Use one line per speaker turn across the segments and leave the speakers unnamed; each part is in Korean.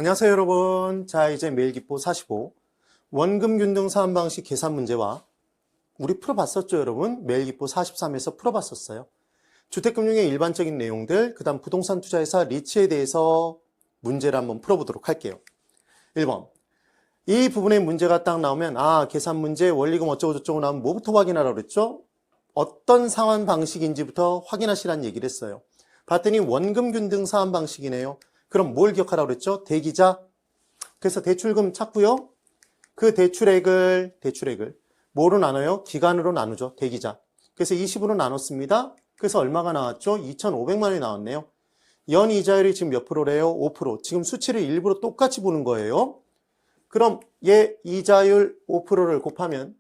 안녕하세요 여러분. 자, 이제 매일기보 45 원금균등 사안방식 계산 문제와 우리 풀어봤었죠 여러분. 매일기보 43에서 풀어봤었어요. 주택금융의 일반적인 내용들, 그 다음 부동산 투자회사 리츠에 대해서 문제를 한번 풀어보도록 할게요. 1번, 이 부분에 문제가 딱 나오면 계산 문제 원리금 어쩌고 저쩌고 나오면 뭐부터 확인하라고 그랬죠? 어떤 상환 방식인지부터 확인하시라는 얘기를 했어요. 봤더니 원금균등 사안 방식이네요. 그럼 뭘 기억하라고 그랬죠? 대기자. 그래서 대출금 찾고요. 그 대출액을 뭐로 나눠요? 기간으로 나누죠. 대기자. 그래서 20으로 나눴습니다. 그래서 얼마가 나왔죠? 2,500만 원이 나왔네요. 연 이자율이 지금 몇 프로래요? 5%. 지금 수치를 일부러 똑같이 보는 거예요. 그럼 얘 이자율 5%를 곱하면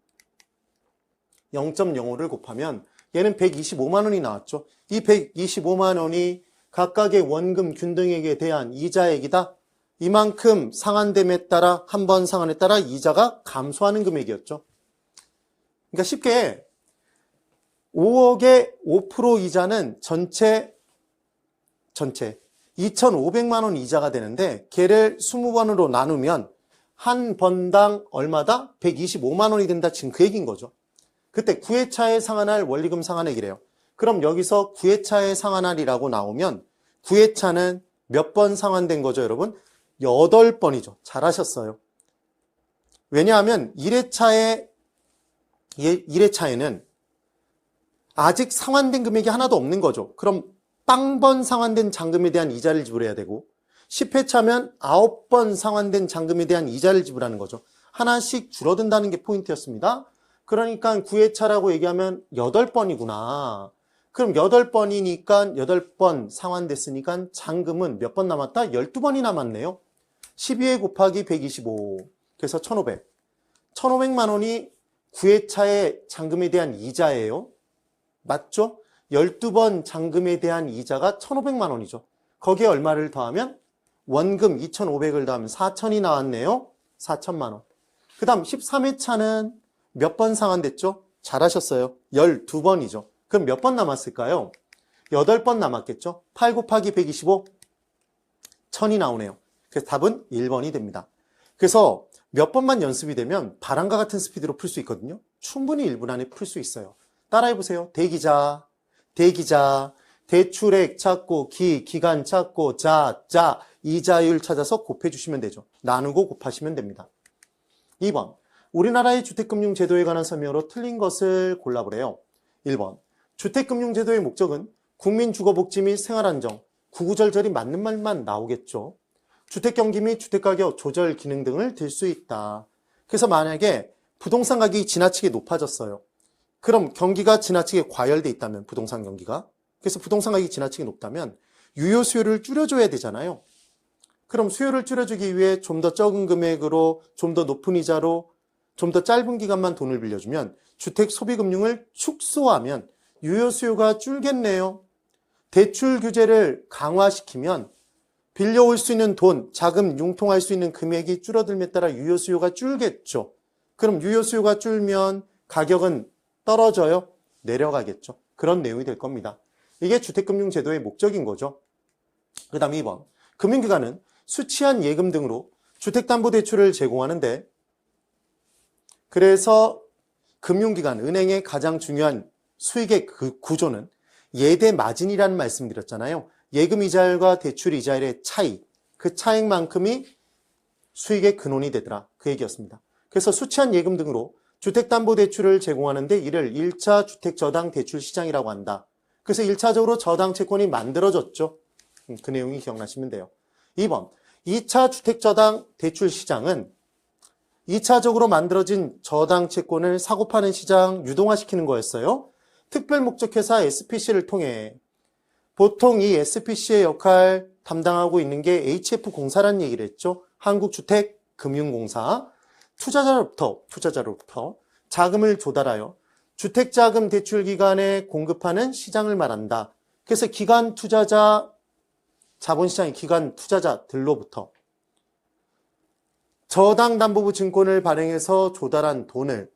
0.05를 곱하면 얘는 125만 원이 나왔죠. 이 125만 원이 각각의 원금 균등액에 대한 이자액이다. 이만큼 상환됨에 따라 한 번 상환에 따라 이자가 감소하는 금액이었죠. 그러니까 쉽게 5억의 5% 이자는 전체 2,500만 원 이자가 되는데 걔를 20번으로 나누면 한 번당 얼마다? 125만 원이 된다. 지금 그 얘기인 거죠. 그때 9회차에 상환할 원리금 상환액이래요. 그럼 여기서 9회차에 상환할이라고 나오면 9회차는 몇 번 상환된 거죠, 여러분? 8번이죠. 잘하셨어요. 왜냐하면 1회차에는 아직 상환된 금액이 하나도 없는 거죠. 그럼 빵번 상환된 잔금에 대한 이자를 지불해야 되고 10회차면 9번 상환된 잔금에 대한 이자를 지불하는 거죠. 하나씩 줄어든다는 게 포인트였습니다. 그러니까 9회차라고 얘기하면 8번이구나. 그럼 8번이니까 8번 상환됐으니까 잔금은 몇 번 남았다? 12번이 남았네요. 12회 곱하기 125. 그래서 1,500. 1,500만 원이 9회차의 잔금에 대한 이자예요. 맞죠? 12번 잔금에 대한 이자가 1,500만 원이죠. 거기에 얼마를 더하면 원금 2,500을 더하면 4,000이 나왔네요. 4,000만 원. 그 다음 13회차는 몇 번 상환됐죠? 잘하셨어요. 12번이죠. 그럼 몇 번 남았을까요? 8번 남았겠죠? 8 곱하기 125, 1000이 나오네요. 그래서 답은 1번이 됩니다. 그래서 몇 번만 연습이 되면 바람과 같은 스피드로 풀 수 있거든요. 충분히 1분 안에 풀 수 있어요. 따라해보세요. 대기자, 대출액 찾고, 기간 찾고, 이자율 찾아서 곱해주시면 되죠. 나누고 곱하시면 됩니다. 2번, 우리나라의 주택금융제도에 관한 설명으로 틀린 것을 골라보래요. 1번, 주택금융제도의 목적은 국민주거복지 및 생활안정, 구구절절이 맞는 말만 나오겠죠. 주택경기 및 주택가격 조절 기능 등을 들 수 있다. 그래서 만약에 부동산 가격이 지나치게 높아졌어요. 그럼 경기가 지나치게 과열돼 있다면 부동산 경기가, 그래서 부동산 가격이 지나치게 높다면 유효 수요를 줄여줘야 되잖아요. 그럼 수요를 줄여주기 위해 좀 더 적은 금액으로 좀 더 높은 이자로 좀 더 짧은 기간만 돈을 빌려주면 주택 소비금융을 축소하면 유효 수요가 줄겠네요. 대출 규제를 강화시키면 빌려올 수 있는 돈, 자금 융통할 수 있는 금액이 줄어들에 따라 유효 수요가 줄겠죠. 그럼 유효 수요가 줄면 가격은 떨어져요? 내려가겠죠. 그런 내용이 될 겁니다. 이게 주택금융제도의 목적인 거죠. 그 다음 2번. 금융기관은 수취한 예금 등으로 주택담보대출을 제공하는데, 그래서 금융기관, 은행의 가장 중요한 수익의 그 구조는 예대 마진이라는 말씀드렸잖아요. 예금 이자율과 대출 이자율의 차이, 그 차익만큼이 수익의 근원이 되더라. 그 얘기였습니다. 그래서 수취한 예금 등으로 주택담보대출을 제공하는데 이를 1차 주택저당대출시장이라고 한다. 그래서 1차적으로 저당채권이 만들어졌죠. 그 내용이 기억나시면 돼요. 2번, 2차 주택저당대출시장은 2차적으로 만들어진 저당채권을 사고 파는 시장 유동화시키는 거였어요. 특별목적회사 SPC를 통해 보통 이 SPC의 역할 담당하고 있는 게 HF공사라는 얘기를 했죠. 한국주택금융공사. 투자자로부터 자금을 조달하여 주택자금 대출기관에 공급하는 시장을 말한다. 그래서 기관 투자자, 자본시장의 기관 투자자들로부터 저당담보부 증권을 발행해서 조달한 돈을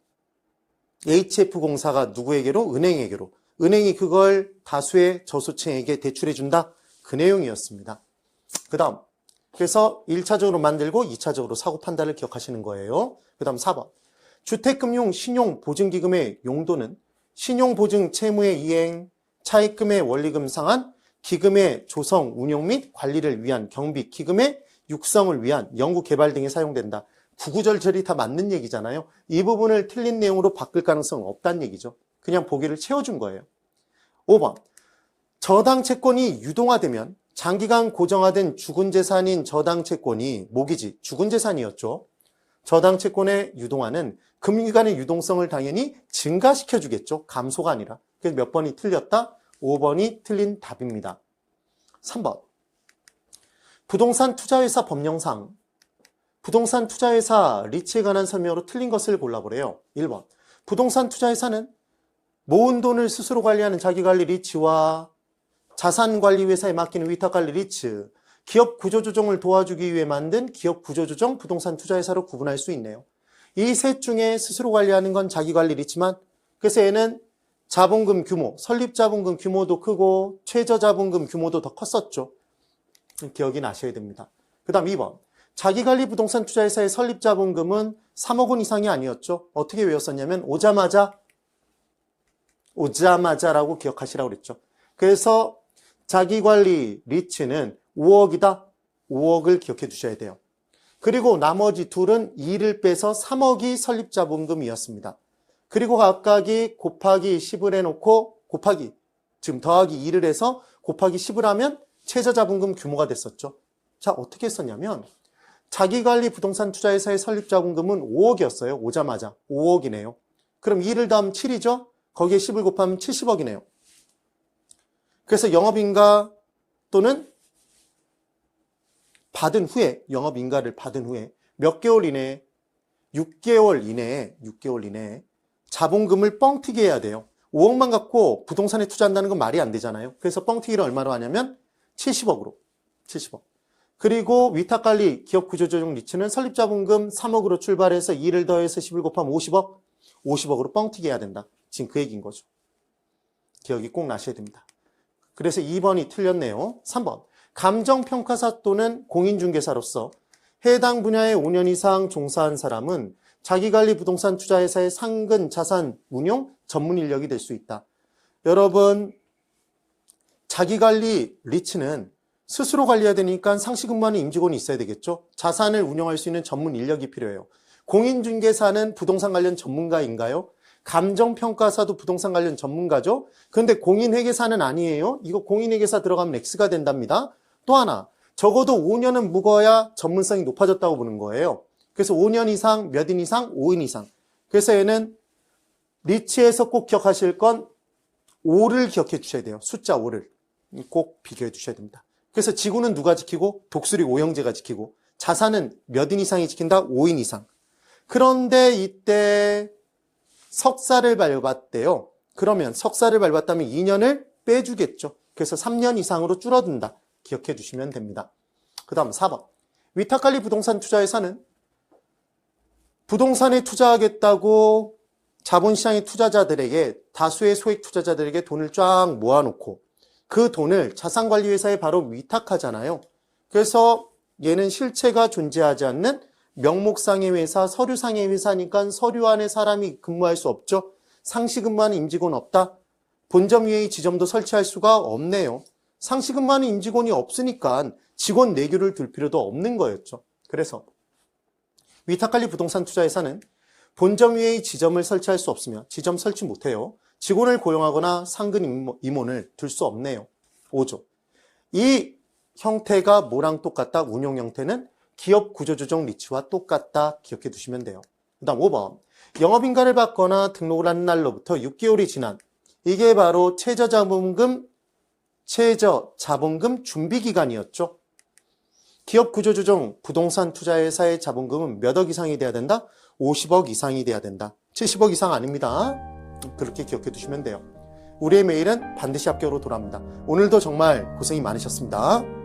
HF공사가 누구에게로? 은행에게로. 은행이 그걸 다수의 저소층에게 대출해준다. 그 내용이었습니다. 그 다음 그래서 1차적으로 만들고 2차적으로 사고 판단을 기억하시는 거예요. 그 다음 4번. 주택금융 신용보증기금의 용도는 신용보증 채무의 이행, 차입금의 원리금 상환, 기금의 조성, 운용 및 관리를 위한 경비, 기금의 육성을 위한 연구 개발 등에 사용된다. 구구절절이 다 맞는 얘기잖아요. 이 부분을 틀린 내용으로 바꿀 가능성은 없다는 얘기죠. 그냥 보기를 채워준 거예요. 5번. 저당 채권이 유동화되면 장기간 고정화된 죽은 재산인 저당 채권이 모기지, 죽은 재산이었죠. 저당 채권의 유동화는 금융기관의 유동성을 당연히 증가시켜 주겠죠. 감소가 아니라. 그래서 몇 번이 틀렸다? 5번이 틀린 답입니다. 3번. 부동산 투자회사 법령상 부동산 투자회사 리츠에 관한 설명으로 틀린 것을 골라보래요. 1번. 부동산 투자회사는 모은 돈을 스스로 관리하는 자기관리 리츠와 자산관리회사에 맡기는 위탁관리 리츠, 기업 구조조정을 도와주기 위해 만든 기업 구조조정 부동산 투자회사로 구분할 수 있네요. 이 셋 중에 스스로 관리하는 건 자기관리 리츠만, 그래서 얘는 자본금 규모, 설립자본금 규모도 크고 최저자본금 규모도 더 컸었죠. 기억이 나셔야 됩니다. 그 다음 2번. 자기관리 부동산 투자회사의 설립자본금은 3억 원 이상이 아니었죠. 어떻게 외웠었냐면 오자마자라고 기억하시라고 그랬죠. 그래서 자기관리 리츠는 5억이다. 5억을 기억해 두셔야 돼요. 그리고 나머지 둘은 2를 빼서 3억이 설립자본금이었습니다. 그리고 각각이 곱하기 10을 해놓고 지금 더하기 2를 해서 곱하기 10을 하면 최저자본금 규모가 됐었죠. 자, 어떻게 했었냐면 자기관리 부동산 투자회사의 설립자본금은 5억이었어요. 오자마자 5억이네요. 그럼 2를 더하면 7이죠. 거기에 10을 곱하면 70억이네요. 그래서 영업인가 또는 영업인가를 받은 후에 몇 개월 이내에 6개월 이내에 자본금을 뻥튀기 해야 돼요. 5억만 갖고 부동산에 투자한다는 건 말이 안 되잖아요. 그래서 뻥튀기를 얼마로 하냐면 70억으로. 그리고 위탁관리 기업구조조정 리츠는 설립자본금 3억으로 출발해서 2를 더해서 10을 곱하면 50억으로 뻥튀기 해야 된다. 지금 그 얘기인 거죠. 기억이 꼭 나셔야 됩니다. 그래서 2번이 틀렸네요. 3번. 감정평가사 또는 공인중개사로서 해당 분야에 5년 이상 종사한 사람은 자기관리 부동산 투자회사의 상근 자산 운용 전문 인력이 될 수 있다. 여러분, 자기관리 리츠는 스스로 관리해야 되니까 상시 근무하는 임직원이 있어야 되겠죠. 자산을 운영할 수 있는 전문 인력이 필요해요. 공인중개사는 부동산 관련 전문가인가요? 감정평가사도 부동산 관련 전문가죠. 그런데 공인회계사는 아니에요. 이거 공인회계사 들어가면 X가 된답니다. 또 하나, 적어도 5년은 묵어야 전문성이 높아졌다고 보는 거예요. 그래서 5년 이상, 몇 인 이상? 5인 이상. 그래서 얘는 리츠에서 꼭 기억하실 건 5를 기억해 주셔야 돼요. 숫자 5를 꼭 비교해 주셔야 됩니다. 그래서 지구는 누가 지키고? 독수리 오형제가 지키고, 자산은 몇 인 이상이 지킨다? 5인 이상. 그런데 이때 석사를 밟았대요. 그러면 석사를 밟았다면 2년을 빼주겠죠. 그래서 3년 이상으로 줄어든다. 기억해 주시면 됩니다. 그 다음 4번. 위탁관리 부동산 투자회사는 부동산에 투자하겠다고 자본시장의 투자자들에게, 다수의 소액 투자자들에게 돈을 쫙 모아놓고 그 돈을 자산관리회사에 바로 위탁하잖아요. 그래서 얘는 실체가 존재하지 않는 명목상의 회사, 서류상의 회사니까 서류 안에 사람이 근무할 수 없죠. 상시 근무하는 임직원 없다. 본점 위에 지점도 설치할 수가 없네요. 상시 근무하는 임직원이 없으니까 직원 내규를 둘 필요도 없는 거였죠. 그래서 위탁관리 부동산 투자회사는 본점 위에 지점을 설치할 수 없으며 지점 설치 못해요. 직원을 고용하거나 상근 임원을 둘 수 없네요. 5조. 이 형태가 뭐랑 똑같다? 운용 형태는 기업 구조조정 리츠와 똑같다. 기억해 두시면 돼요. 그 다음 5번. 영업인가를 받거나 등록을 한 날로부터 6개월이 지난, 이게 바로 최저자본금 준비기간이었죠. 기업 구조조정 부동산 투자회사의 자본금은 몇 억 이상이 돼야 된다? 50억 이상이 돼야 된다. 70억 이상 아닙니다. 그렇게 기억해 두시면 돼요. 우리의 매일은 반드시 합격으로 돌아옵니다. 오늘도 정말 고생이 많으셨습니다.